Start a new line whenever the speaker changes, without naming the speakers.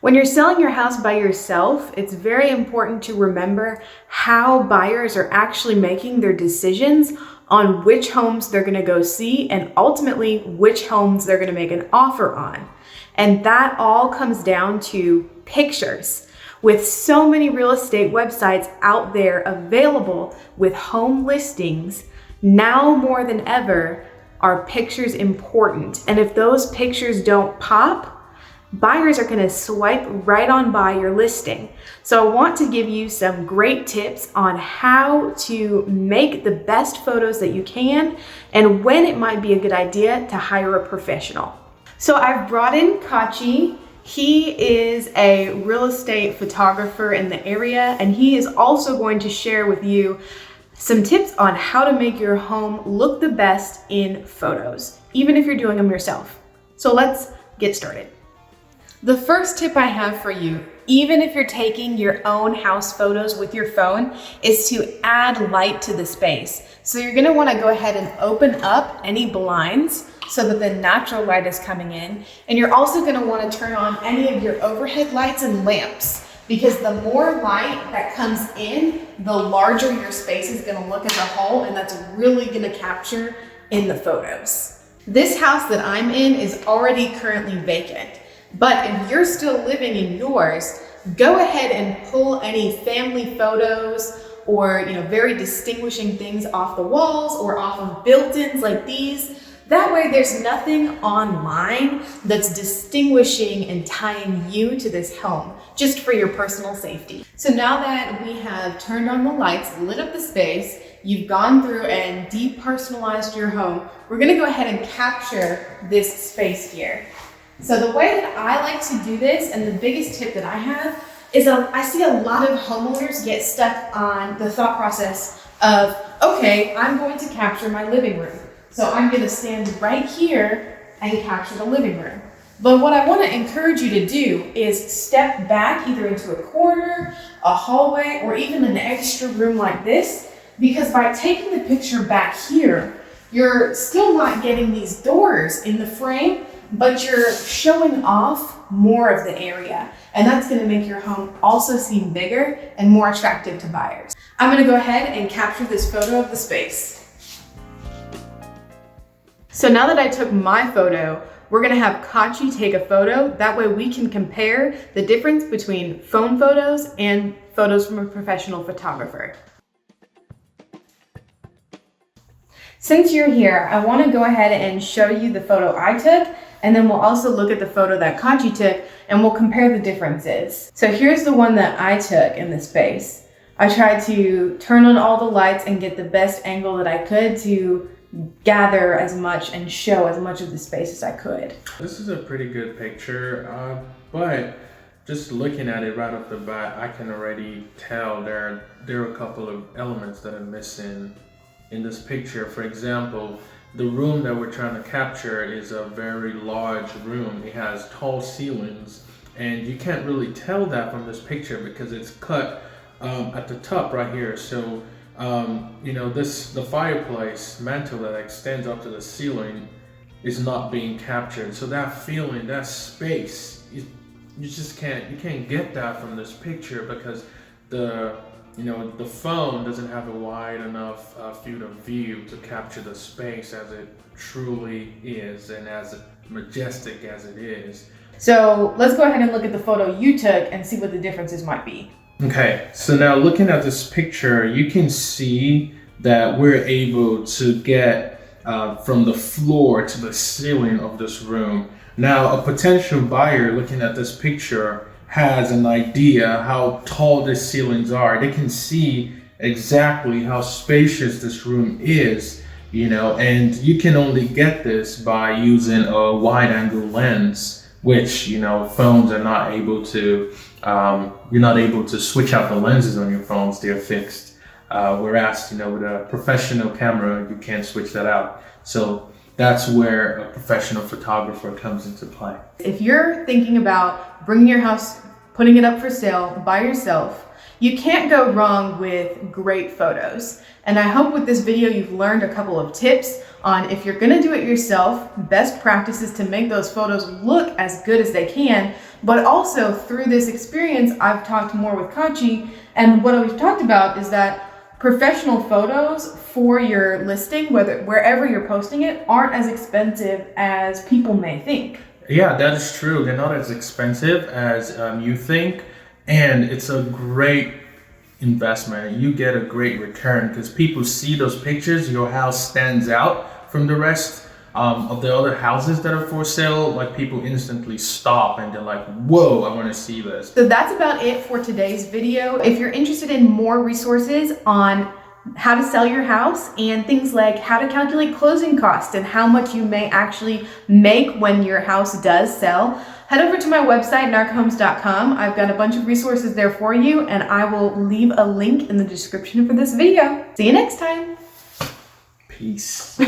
When you're selling your house by yourself, it's very important to remember how buyers are actually making their decisions on which homes they're going to go see and ultimately which homes they're going to make an offer on. And that all comes down to pictures. With so many real estate websites out there available with home listings, now more than ever are pictures important. And if those pictures don't pop, buyers are going to swipe right on by your listing. So I want to give you some great tips on how to make the best photos that you can and when it might be a good idea to hire a professional. So I've brought in Kachi. He is a real estate photographer in the area, and he is also going to share with you some tips on how to make your home look the best in photos, even if you're doing them yourself. So let's get started. The first tip I have for you, even if you're taking your own house photos with your phone, is to add light to the space. So you're gonna wanna go ahead and open up any blinds so that the natural light is coming in. And you're also gonna wanna turn on any of your overhead lights and lamps, because the more light that comes in, the larger your space is gonna look as a whole, and that's really gonna capture in the photos. This house that I'm in is already currently vacant. But if you're still living in yours, go ahead and pull any family photos or very distinguishing things off the walls or off of built-ins like these. That way there's nothing online that's distinguishing and tying you to this home, just for your personal safety. So now that we have turned on the lights, lit up the space, you've gone through and depersonalized your home, we're gonna go ahead and capture this space here. So the way that I like to do this, and the biggest tip that I have, is I see a lot of homeowners get stuck on the thought process of, okay, I'm going to capture my living room. So I'm gonna stand right here and capture the living room. But what I wanna encourage you to do is step back either into a corner, a hallway, or even an extra room like this, because by taking the picture back here, you're still not getting these doors in the frame, but you're showing off more of the area. And that's gonna make your home also seem bigger and more attractive to buyers. I'm gonna go ahead and capture this photo of the space. So now that I took my photo, we're gonna have Kachi take a photo. That way we can compare the difference between phone photos and photos from a professional photographer. Since you're here, I wanna go ahead and show you the photo I took, and then we'll also look at the photo that Kachi took and we'll compare the differences. So here's the one that I took in the space. I tried to turn on all the lights and get the best angle that I could to gather as much and show as much of the space as I could.
This is a pretty good picture, but just looking at it right off the bat, I can already tell there are a couple of elements that are missing in this picture. For example, the room that we're trying to capture is a very large room. It has tall ceilings, and you can't really tell that from this picture because it's cut at the top right here. So, the fireplace mantle that extends up to the ceiling is not being captured. So that feeling, that space, you can't get that from this picture because the phone doesn't have a wide enough field of view to capture the space as it truly is and as majestic as it is.
So let's go ahead and look at the photo you took and see what the differences might be.
Okay, so now looking at this picture, you can see that we're able to get from the floor to the ceiling of this room. Now, a potential buyer looking at this picture has an idea how tall the ceilings are. They can see exactly how spacious this room is, and you can only get this by using a wide angle lens, which, phones are not able to, you're not able to switch out the lenses on your phones, they're fixed. Whereas, with a professional camera, you can't switch that out. So that's where a professional photographer comes into play.
If you're thinking about bringing your house, putting it up for sale by yourself, You can't go wrong with great photos. And I hope with this video you've learned a couple of tips on if you're gonna do it yourself, best practices to make those photos look as good as they can. But also through this experience, I've talked more with Kachi, and what we've talked about is that professional photos for your listing, wherever you're posting it, aren't as expensive as people may think.
Yeah, that is true. They're not as expensive as you think, and it's a great investment. You get a great return because people see those pictures. Your house stands out from the rest of the other houses that are for sale. Like, people instantly stop and they're like, whoa, I want to see this.
So that's about it for today's video. If you're interested in more resources on how to sell your house and things like how to calculate closing costs and how much you may actually make when your house does sell, head over to my website, narkhomes.com. I've got a bunch of resources there for you, and I will leave a link in the description for this video. See you next time.
Peace.